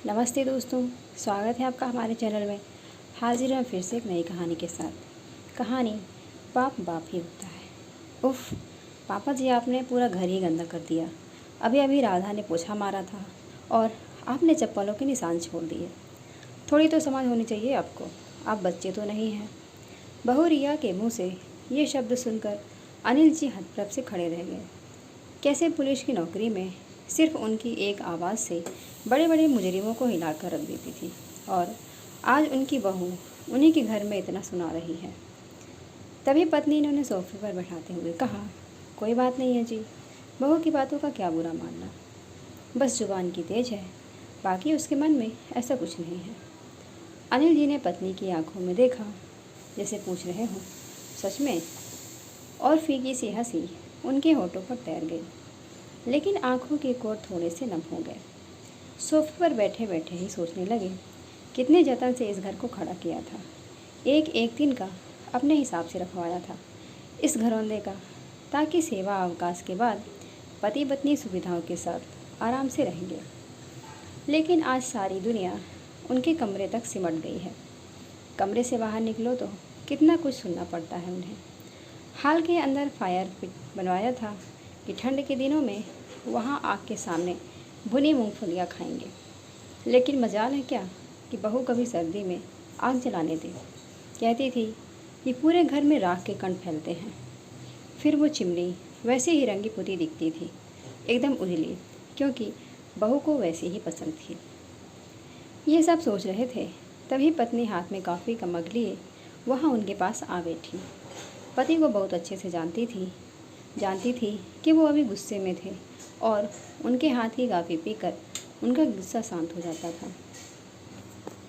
नमस्ते दोस्तों, स्वागत है आपका हमारे चैनल में। हाजिर हैं फिर से एक नई कहानी के साथ। कहानी बाप बाप ही होता है। उफ़, पापा जी आपने पूरा घर ही गंदा कर दिया। अभी अभी राधा ने पोछा मारा था और आपने चप्पलों के निशान छोड़ दिए। थोड़ी तो समझ होनी चाहिए आपको, आप बच्चे तो नहीं हैं। बहू रिया के मुँह से ये शब्द सुनकर अनिल जी हतप्रभ से खड़े रह गए। कैसे पुलिस की नौकरी में सिर्फ उनकी एक आवाज़ से बड़े बड़े मुजरिमों को हिलाकर रख देती थी, और आज उनकी बहू उन्हीं के घर में इतना सुना रही है। तभी पत्नी ने उन्हें सोफे पर बैठाते हुए कहा, कोई बात नहीं है जी, बहू की बातों का क्या बुरा मानना, बस जुबान की तेज है, बाकी उसके मन में ऐसा कुछ नहीं है। अनिल जी ने पत्नी की आंखों में देखा, जैसे पूछ रहे हों, सच में? और फीकी सी हंसी उनके होठों पर तैर गई, लेकिन आंखों के कोर थोड़े से नम हो गए। सोफे पर बैठे बैठे ही सोचने लगे, कितने जतन से इस घर को खड़ा किया था, एक एक दिन का अपने हिसाब से रखवाया था इस घरौंदे का, ताकि सेवा अवकाश के बाद पति पत्नी सुविधाओं के साथ आराम से रहेंगे। लेकिन आज सारी दुनिया उनके कमरे तक सिमट गई है। कमरे से बाहर निकलो तो कितना कुछ सुनना पड़ता है उन्हें। हाल के अंदर फायर पिट बनवाया था कि ठंड के दिनों में वहाँ आग के सामने भुनी मूंगफलियाँ खाएंगे। लेकिन मजाल है क्या कि बहू कभी सर्दी में आग जलाने दे। कहती थी कि पूरे घर में राख के कण फैलते हैं। फिर वो चिमनी वैसे ही रंगी पुती दिखती थी, एकदम उजली, क्योंकि बहू को वैसी ही पसंद थी। ये सब सोच रहे थे, तभी पत्नी हाथ में कॉफ़ी का मग लिए वहाँ उनके पास आ बैठी। पति को बहुत अच्छे से जानती थी कि वो अभी गुस्से में थे, और उनके हाथ की कॉफ़ी पीकर उनका गुस्सा शांत हो जाता था।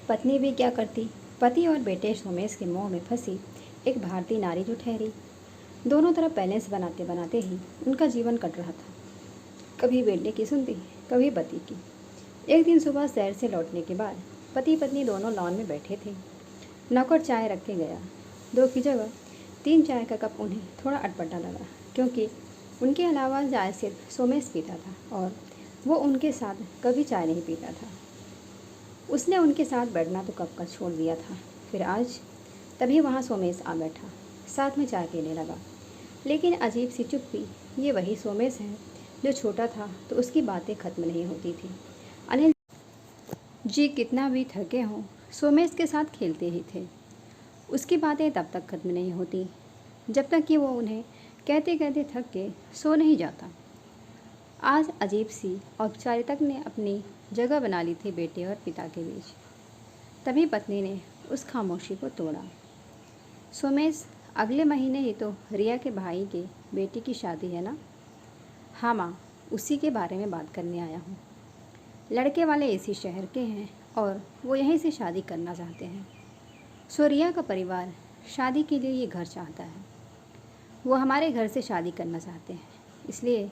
पत्नी भी क्या करती, पति और बेटे सोमेश के मोह में फंसी एक भारतीय नारी जो ठहरी। दोनों तरफ बैलेंस बनाते बनाते ही उनका जीवन कट रहा था। कभी बेटे की सुनती, कभी पति की। एक दिन सुबह शहर से लौटने के बाद पति पत्नी दोनों लॉन में बैठे थे। नौकर चाय रख के गया। 2 की जगह 3 चाय का कप उन्हें थोड़ा अटपटा लगा, क्योंकि उनके अलावा चाय सिर्फ सोमेश पीता था और वो उनके साथ कभी चाय नहीं पीता था। उसने उनके साथ बैठना तो कब का छोड़ दिया था। फिर आज तभी वहाँ सोमेश आ बैठा, साथ में चाय पीने लगा। लेकिन अजीब सी चुप्पी, ये वही सोमेश है जो छोटा था तो उसकी बातें खत्म नहीं होती थी। अनिल जी कितना भी थके हों, सोमेश के साथ खेलते ही थे। उसकी बातें तब तक खत्म नहीं होती जब तक कि वो उन्हें कहते कहते थक के सो नहीं जाता। आज अजीब सी औपचारिकता ने अपनी जगह बना ली थी बेटे और पिता के बीच। तभी पत्नी ने उस खामोशी को तोड़ा। सोमेश, अगले महीने ही तो रिया के भाई के बेटी की शादी है ना? हाँ माँ, उसी के बारे में बात करने आया हूँ। लड़के वाले इसी शहर के हैं और वो यहीं से शादी करना चाहते हैं। सो रिया का परिवार शादी के लिए ये घर चाहता है। वो हमारे घर से शादी करना चाहते हैं, इसलिए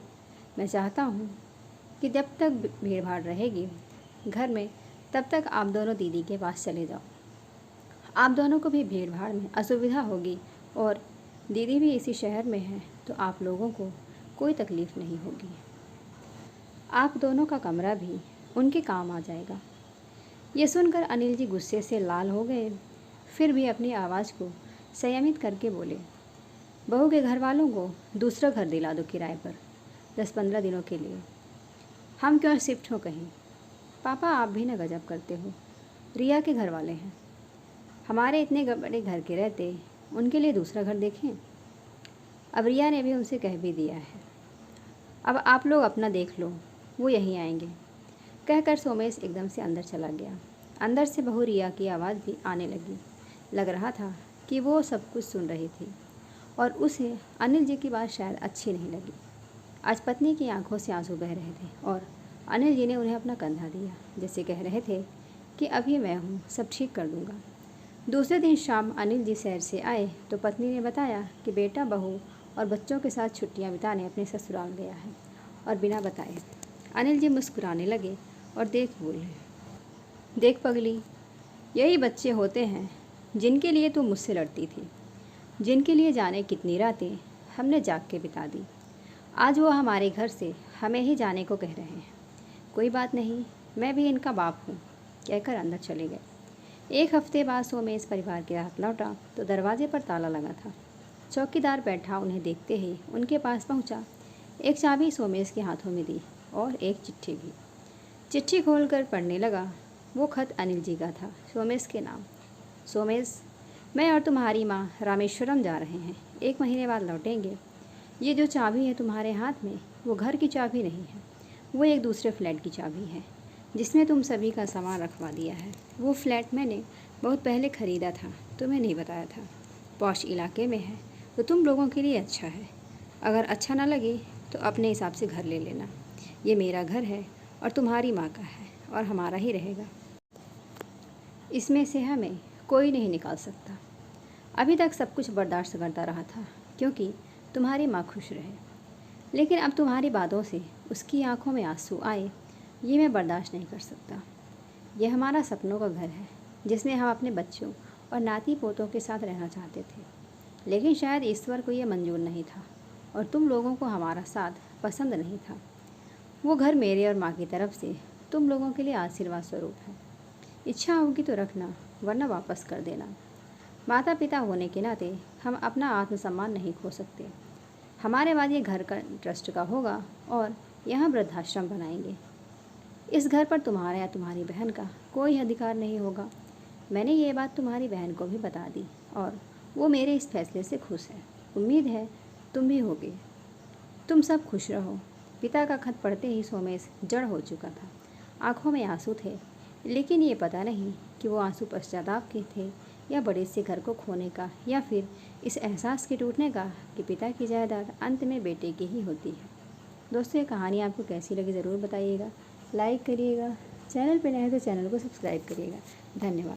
मैं चाहता हूँ कि जब तक भीड़ भाड़ रहेगी घर में, तब तक आप दोनों दीदी के पास चले जाओ। आप दोनों को भी भीड़ भाड़ में असुविधा होगी, और दीदी भी इसी शहर में है, तो आप लोगों को कोई तकलीफ़ नहीं होगी। आप दोनों का कमरा भी उनके काम आ जाएगा। ये सुनकर अनिल जी गुस्से से लाल हो गए, फिर भी अपनी आवाज़ को संयमित करके बोले, बहू के घर वालों को दूसरा घर दिला दो किराए पर 10-15 दिनों के लिए। हम क्यों शिफ्ट हो कहीं? पापा, आप भी ना गजब करते हो। रिया के घर वाले हैं, हमारे इतने बड़े घर के रहते उनके लिए दूसरा घर देखें। अब रिया ने भी उनसे कह भी दिया है, अब आप लोग अपना देख लो, वो यहीं आएंगे। कहकर सोमेश एकदम से अंदर चला गया। अंदर से बहू रिया की आवाज़ भी आने लगी। लग रहा था कि वो सब कुछ सुन रही थी और उसे अनिल जी की बात शायद अच्छी नहीं लगी। आज पत्नी की आंखों से आंसू बह रहे थे और अनिल जी ने उन्हें अपना कंधा दिया, जैसे कह रहे थे कि अभी मैं हूँ, सब ठीक कर दूँगा। दूसरे दिन शाम अनिल जी शहर से आए तो पत्नी ने बताया कि बेटा बहू और बच्चों के साथ छुट्टियाँ बिताने अपने ससुराल गया है, और बिना बताए। अनिल जी मुस्कुराने लगे और बोले, देख पगली, यही बच्चे होते हैं जिनके लिए तू मुझसे लड़ती थी, जिनके लिए जाने कितनी रातें हमने जाग के बिता दी। आज वो हमारे घर से हमें ही जाने को कह रहे हैं। कोई बात नहीं, मैं भी इनका बाप हूँ, कहकर अंदर चले गए। एक हफ्ते बाद सोमेश परिवार के साथ लौटा तो दरवाजे पर ताला लगा था। चौकीदार बैठा उन्हें देखते ही उनके पास पहुंचा। एक चाबी सोमेश के हाथों में दी और एक चिट्ठी भी। चिट्ठी खोलकर पढ़ने लगा। वो खत अनिल जी का था, सोमेश के नाम। सोमेश, मैं और तुम्हारी माँ रामेश्वरम जा रहे हैं, 1 महीने बाद लौटेंगे। ये जो चाबी है तुम्हारे हाथ में, वो घर की चाबी नहीं है, वो एक दूसरे फ्लैट की चाबी है जिसमें तुम सभी का सामान रखवा दिया है। वो फ्लैट मैंने बहुत पहले ख़रीदा था, तुम्हें नहीं बताया था। पॉश इलाके में है तो तुम लोगों के लिए अच्छा है। अगर अच्छा ना लगे तो अपने हिसाब से घर ले लेना। ये मेरा घर है और तुम्हारी माँ का है और हमारा ही रहेगा। इसमें से हमें कोई नहीं निकाल सकता। अभी तक सब कुछ बर्दाश्त करता रहा था क्योंकि तुम्हारी माँ खुश रहे, लेकिन अब तुम्हारी बातों से उसकी आंखों में आंसू आए, ये मैं बर्दाश्त नहीं कर सकता। यह हमारा सपनों का घर है जिसमें हम अपने बच्चों और नाती पोतों के साथ रहना चाहते थे, लेकिन शायद ईश्वर को यह मंजूर नहीं था और तुम लोगों को हमारा साथ पसंद नहीं था। वो घर मेरे और माँ की तरफ से तुम लोगों के लिए आशीर्वाद स्वरूप है। इच्छा होगी तो रखना, वरना वापस कर देना। माता पिता होने के नाते हम अपना आत्मसम्मान नहीं खो सकते। हमारे बाद ये घर का ट्रस्ट का होगा और यहाँ वृद्धाश्रम बनाएंगे। इस घर पर तुम्हारा या तुम्हारी बहन का कोई अधिकार नहीं होगा। मैंने ये बात तुम्हारी बहन को भी बता दी और वो मेरे इस फैसले से खुश है। उम्मीद है तुम भी होगे। तुम सब खुश रहो। पिता का खत पढ़ते ही सोमेश जड़ हो चुका था। आंखों में आंसू थे, लेकिन ये पता नहीं कि वो आंसू पश्चाताप के थे या बड़े से घर को खोने का, या फिर इस एहसास के टूटने का कि पिता की जायदाद अंत में बेटे की ही होती है। दोस्तों, ये कहानी आपको कैसी लगी ज़रूर बताइएगा। लाइक करिएगा, चैनल पर नए हैं तो चैनल को सब्सक्राइब करिएगा। धन्यवाद।